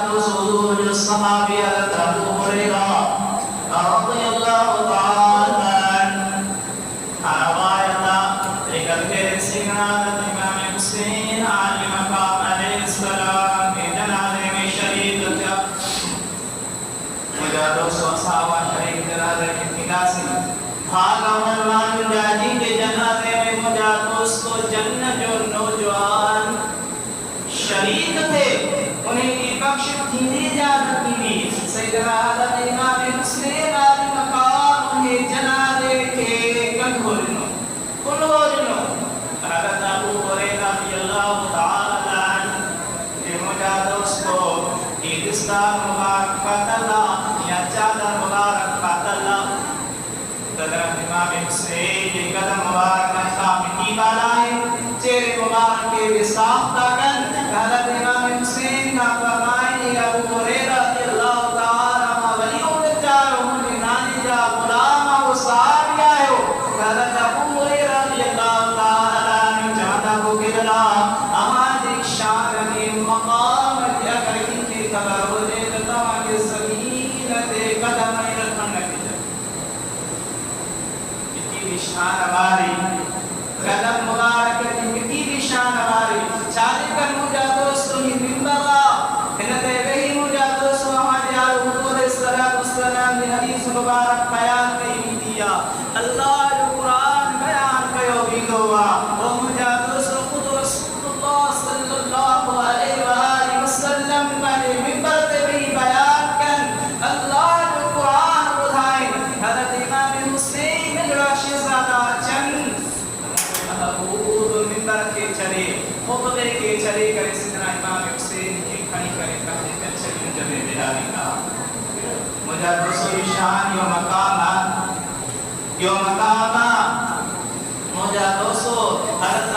حضور جو صحابی حضرت ابو ہریرہ رضی اللہ تعالی عنہ روایت کرتے سیدنا امام حسین علیہ مقام علیہ السلام کے جنازے میں شریک تھا. مجھے دوستوں صحابہ شریک جنازے میں فداسی بھاگا مروان جاجی کے جنازے میں مجھے دوستوں جنت جو نوجوان شریک تھے انہیں کی بخش دھیرے جانتی بھی سیدنا حضرت امام حسین علیہ مقام انہیں جنازے کے کنگھولنوں حضرت ابو ہریرہ رضی اللہ تعالی عنہ کہ مجھے دوستو یہ دستار مبارک پتلا یا چادر مبارک پتلا حضرت امام حسین کے قدم مبارک نحقا مٹی بالا ہے چہرے مبارک کے بھی ساختہ کن حضرت امام حسین کا فرمائنی ابو ہریرہ رضی اللہ تعالی عنہ ولیوں نے چاروں نے نانی جا غلامہ و صحابیہ ہو حضرت ابو ہریرہ رضی اللہ تعالی عنہ جانا کو گرلا ہماری شان کے مقام کیا کریں کہ قبر ہو دے تمام کے سکینت قدم رکھن لگے کی شان ہماری قدم مبارک کی مٹی کی شان ہماری چاہتے کر مجھا دوستوں ہی منبرہ انتے وہی مجھا دوستوں ہمارے آل حضور السلام نے حدیث مبارک بیان کئی دیا اللہ جو قرآن بیان کیو بھی دعا وہ مجھا دوستوں خود رسول اللہ صلی اللہ علیہ وآلہ وسلم نے منبر تے بھی بیان کن اللہ جو قرآن بدھائیں حضرت امام حسین جڑا شہزادہ چند محبوب منبر کے چلے خطبے کے چلے کرے سیدنا امام حسین کی کھڑی کرے کہتے ہیں چلی جبے بلالی کا مجھے دوسری شان یو مقامات مجھے دوستو حضرت